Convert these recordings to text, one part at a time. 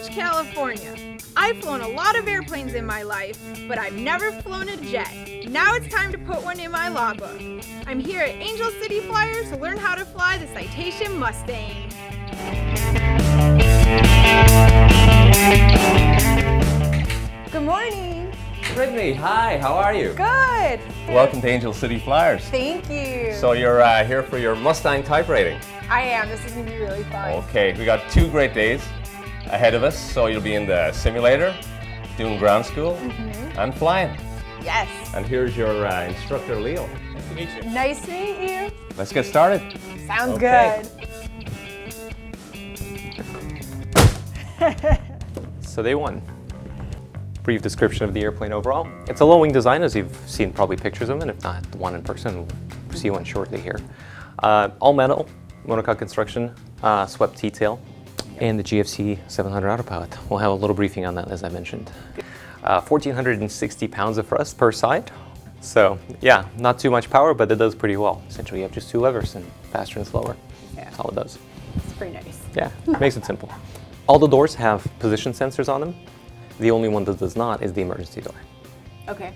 Beach, California. I've flown a lot of airplanes in my life, but I've never flown a jet. Now it's time to put one in my logbook. I'm here at Angel City Flyers to learn how to fly the Citation Mustang. Good morning. Brittney, hi, how are you? Good. Welcome to Angel City Flyers. Thank you. So you're here for your Mustang type rating. I am. This is going to be really fun. Okay, we got 2 great days ahead of us. So you'll be in the simulator, doing ground school, and flying. Yes. And here's your instructor, Leo. Nice to meet you. Nice to meet you. Let's get started. Sounds Okay. good. So day 1. Brief description of the airplane overall. It's a low-wing design, as you've seen probably pictures of it. If not one in person, we'll see one shortly here. All metal, monocoque construction, swept T-tail, and the GFC 700 autopilot. We'll have a little briefing on that, as I mentioned. 1,460 pounds of thrust per side. So yeah, not too much power, but it does pretty well. Essentially, you have just 2 levers, and faster and slower. Yeah. That's all it does. It's pretty nice. Yeah, makes it simple. All the doors have position sensors on them. The only one that does not is the emergency door. Okay.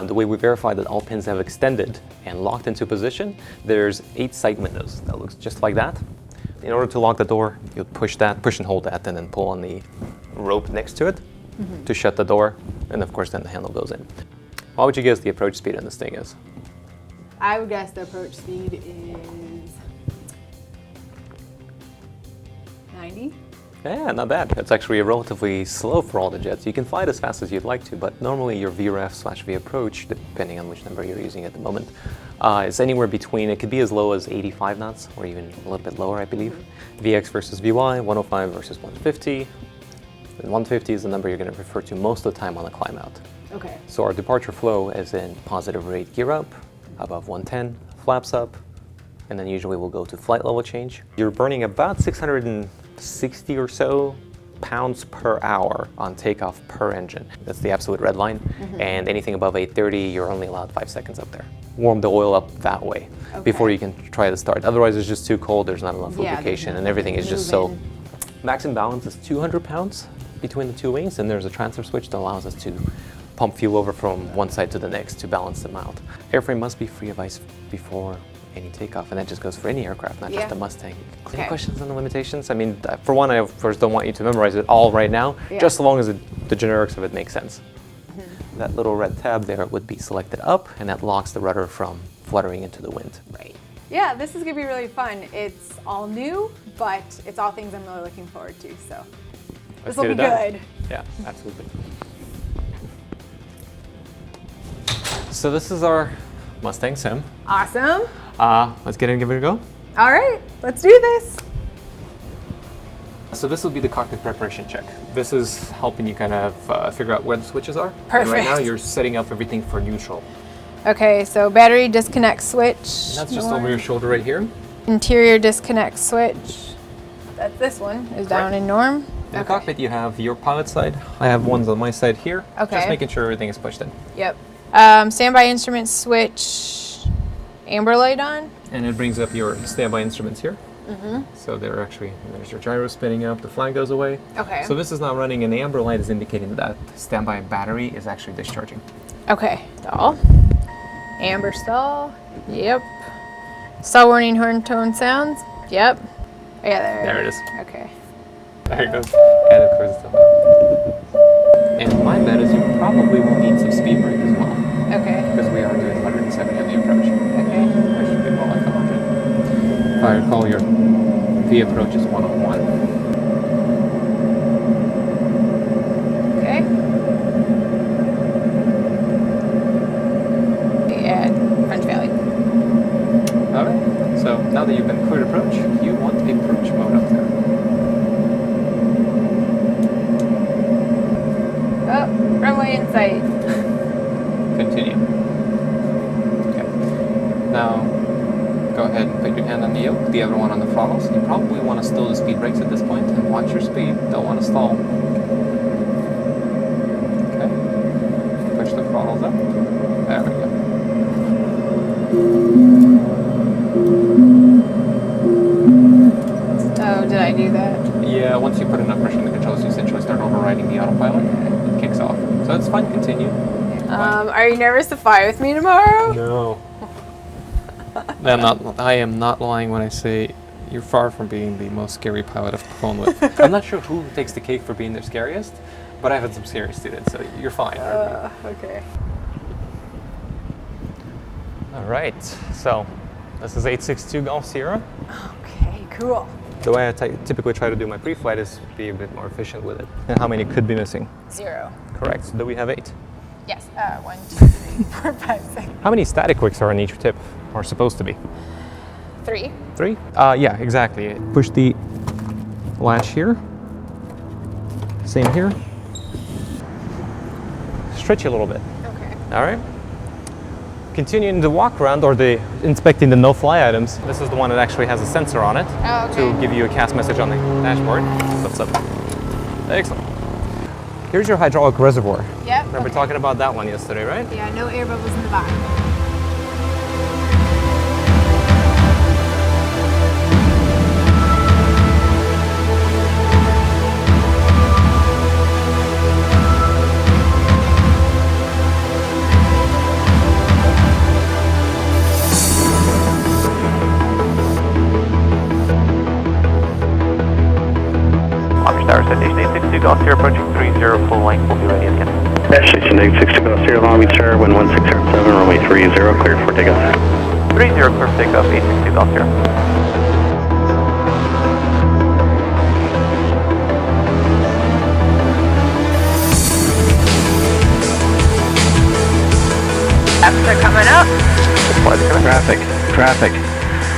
The way we verify that all pins have extended and locked into position, there's 8 sight windows that looks just like that. In order to lock the door, you push and hold that, and then pull on the rope next to it to shut the door, and of course then the handle goes in. What would you guess the approach speed on this thing is? I would guess the approach speed is 90. Yeah, not bad. It's actually relatively slow for all the jets. You can fly it as fast as you'd like to, but normally your VREF/V approach, depending on which number you're using at the moment, is anywhere between, it could be as low as 85 knots, or even a little bit lower, I believe. VX versus VY, 105 versus 150. And 150 is the number you're going to refer to most of the time on the climb out. Okay. So our departure flow is in positive rate gear up, above 110, flaps up, and then usually we'll go to flight level change. You're burning about 660 or so pounds per hour on takeoff per engine. That's the absolute red line. And anything above 830, you're only allowed 5 seconds up there. Warm the oil up that way before you can try to start. Otherwise, it's just too cold. There's not enough lubrication, and everything is just so. Max in balance is 200 pounds between the 2 wings, and there's a transfer switch that allows us to pump fuel over from one side to the next to balance them out. Airframe must be free of ice before any takeoff, and that just goes for any aircraft, not just a Mustang. Clear questions on the limitations? I mean, for one, I of course don't want you to memorize it all right now, just as long as the generics of it make sense. That little red tab there would be selected up, and that locks the rudder from fluttering into the wind. Right. Yeah, this is gonna be really fun. It's all new, but it's all things I'm really looking forward to, so this will be good. Yeah, absolutely. So this is our Mustang Sim. Awesome. Let's get in and give it a go. All right, let's do this. So this will be the cockpit preparation check. This is helping you kind of figure out where the switches are. Perfect. And right now you're setting up everything for neutral. Okay, so battery disconnect switch. And that's just over your shoulder right here. Interior disconnect switch. That's this one is down in norm. In the cockpit you have your pilot side. I have ones on my side here. Okay. Just making sure everything is pushed in. Yep. Standby instrument switch, amber light on. And it brings up your standby instruments here. So they're actually, there's your gyro spinning up, the flag goes away. Okay. So this is not running, and the amber light is indicating that standby battery is actually discharging. Okay, stall. Amber stall. Yep. Stall warning horn tone sounds. Yep. Yeah, There it is. Okay. There it goes. And of course it's up. And my bet is you probably will need some speed brake as well. Okay. Because we are doing 170 on the approach. Okay. That should be more like 100. If I recall, your V approach is 101. Okay. And French Valley. Okay. So now that you've been cleared approach, you want the approach mode up there. Oh, runway in sight. Continue. Okay. Now, go ahead and put your hand on the yoke, the other one on the throttle. So you probably want to slow the speed brakes at this point and watch your speed. Don't want to stall. Okay. Push the throttles up. There we go. Oh, did I do that? Yeah, once you put enough pressure in the controls, you essentially continue. Are you nervous to fly with me tomorrow? No. I am not lying when I say you're far from being the most scary pilot I've flown with. I'm not sure who takes the cake for being the scariest, but I've had some scary students, so you're fine. Okay. All right, so this is 862 Golf Sierra. Okay, cool. The way I typically try to do my pre-flight is be a bit more efficient with it. And how many could be missing? 0. Correct. So do we have 8? Yes. 1, 2, 3, 4, 5, 6. How many static wicks are on each tip, or supposed to be? 3. 3? Yeah, exactly. Push the latch here. Same here. Stretch a little bit. Okay. All right. Continuing the walk around or the inspecting the no-fly items. This is the one that actually has a sensor on it to give you a CAS message on the dashboard. What's up? Excellent. Here's your hydraulic reservoir. Yep. Remember talking about that one yesterday, right? Yeah, no air bubbles in the bottom. Citation 862 Golf Sierra approaching 30 full length, we'll be ready again. Citation 862 Golf Sierra, long beach sir, wind 1607, runway 30, cleared for takeoff. 30 clear for takeoff, 862 Golf Sierra. Flaps are coming up. Traffic.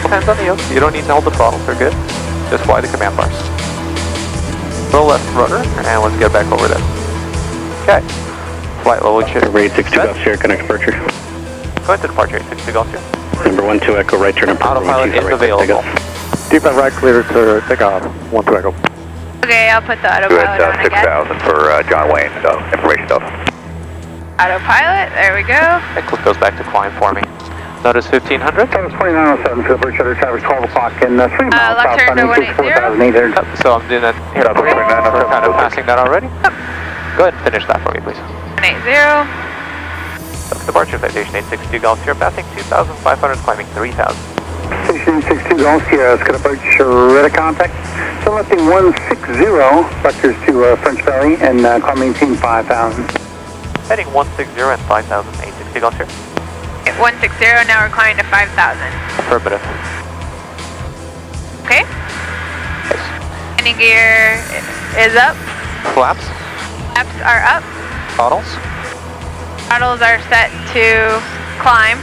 Hands on the yoke, you don't need to hold the throttle, they're good. Just fly the command bars. Full left rudder, and let's get back over there. Okay. Flight level check. 862 Golf Sierra, connect departure. Go into departure, 862 Golf Sierra. Number 12 Echo, right turn up. Autopilot is available. Deep and right clear to takeoff, 12 Echo. Okay, I'll put the autopilot on again. 6,000 for John Wayne, information stuff. Autopilot, there we go. And click goes back to climb for me. Notice 1500. Travis 2907 for the Bridge Shutter, traffic 12 o'clock and 3 miles left turn to 180. So I'm doing that here. We're kind of passing that already. Go ahead and finish that for me, please. 180. Departure Citation 862 Golf Sierra, passing 2,500, climbing 3,000. Citation 862 Golf Sierra, it's going to approach radar contact. Selecting 160, vectors to French Valley and climb maintain 5,000. Heading 160 and 5,000, 862 Golf Sierra. 160, now we're climbing to 5,000. Affirmative. Okay. Nice. Landing gear is up. Flaps. Flaps are up. Throttles. Throttles are set to climb.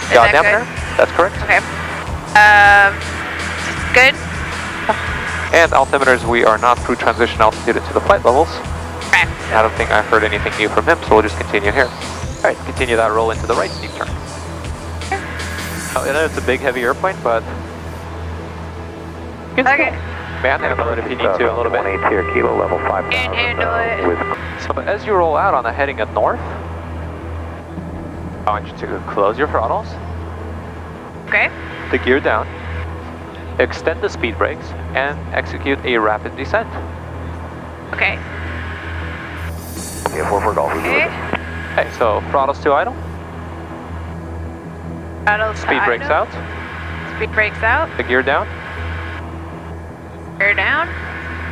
Is Yaw that dampener. good? That's correct. Okay. Good. And altimeters, we are not through transition altitude into the flight levels. Correct. I don't think I've heard anything new from him, so we'll just continue here. All right, continue that roll into the right steep turn. I know it's a big, heavy airplane, but Okay. man, handle it if you need to a little bit. 180 here, kilo level 5,000. Can't handle it. So as you roll out on the heading at north, I want you to close your throttles, Okay. the gear down, extend the speed brakes, and execute a rapid descent. Okay. Yeah, 4 for golf. Okay. Okay, so throttles to idle, Throttles to speed brakes idle. out, Speed brakes out. the gear down, Gear down.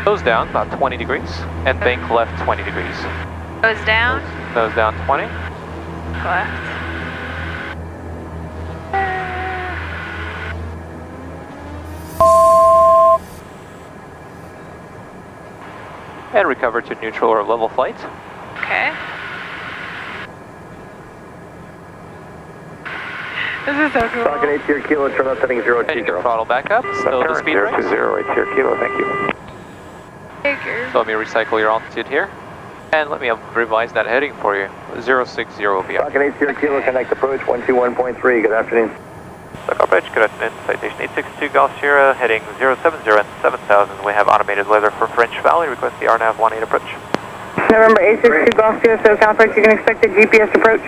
nose down about 20 degrees, and bank left 20 degrees. Goes down. Nose down 20. Left. And recover to neutral or level flight. Okay. This is so cool. Rocket 8 here, kilo, turn left heading 020. And you can throttle back up, slow the speed brakes. 020, 8 here, kilo, thank you. Figures. So let me recycle your altitude here. And let me revise that heading for you. 060 will be up. Rocket 8 here, kilo, connect approach 121.3, good afternoon. Cockpit, good afternoon. Citation 862 Golf Sierra, heading 070 and 7000. We have automated weather for French Valley. Request the RNAV 18 approach. November 862 Golf Sierra, so Southwest, you can expect a GPS approach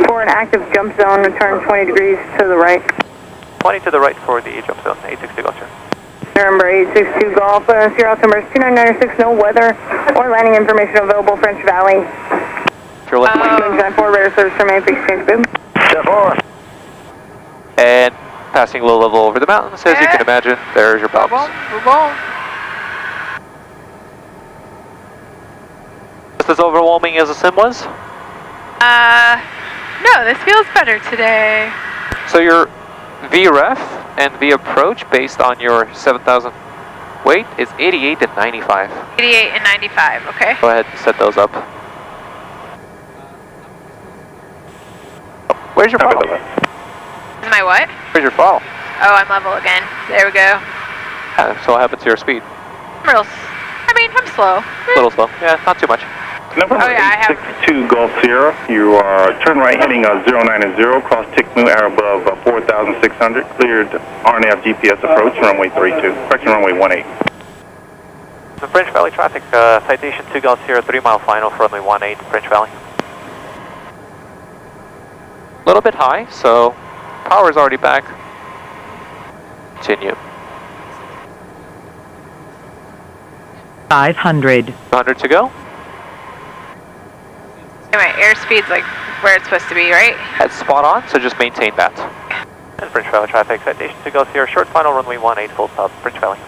for an active jump zone, turn 20 degrees to the right. 20 to the right for the jump zone, 862 Golf Sierra. November 862 Golf Sierra, altimeter 2996, no weather or landing information available, French Valley. your left wing. Jet 4, radar service remain, exchange boom. Jet 4. And passing low level over the mountains, as you can imagine, there's your bumps. Move on. Just as overwhelming as the sim was? No, this feels better today. So your VREF and V approach based on your 7,000 weight is 88 and 95. 88 and 95, okay. Go ahead and set those up. Where's your funnel? Is my what? Where's your funnel? Oh, I'm level again. There we go. Yeah, so what happened to your speed? I'm slow. A little slow. Yeah, not too much. November 862 Gulf Sierra, you are turn right heading 090, cross Tickmoo, air above 4,600, cleared RNF GPS approach, runway 32, correction runway 18. The French Valley traffic, Citation 2 Gulf Sierra, 3 mile final for runway 18, French Valley. A little bit high, so power is already back. Continue. 500. 100 to go. Anyway, airspeed's like where it's supposed to be, right? That's spot on, so just maintain that. And French Valley traffic, Citation 2 Gulf Sierra, short final runway 18, full stop, French Valley.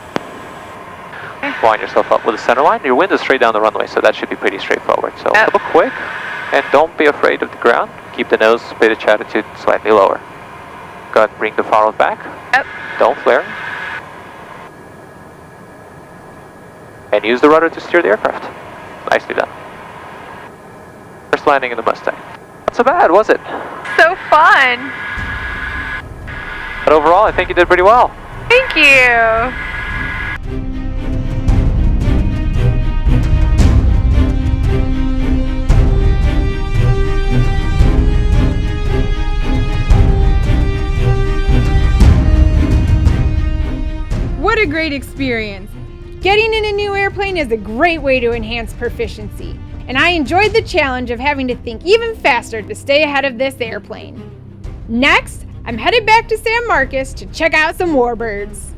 Line yourself up with the center line. Your wind is straight down the runway, so that should be pretty straightforward. So a little quick, and don't be afraid of the ground. Keep the nose, pitch attitude slightly lower. Go ahead and bring the funnel back. Don't flare. And use the rudder to steer the aircraft. Nicely done. First landing in the Mustang. Not so bad, was it? So fun. But overall, I think you did pretty well. Thank you. What a great experience! Getting in a new airplane is a great way to enhance proficiency, and I enjoyed the challenge of having to think even faster to stay ahead of this airplane. Next, I'm headed back to San Marcos to check out some warbirds.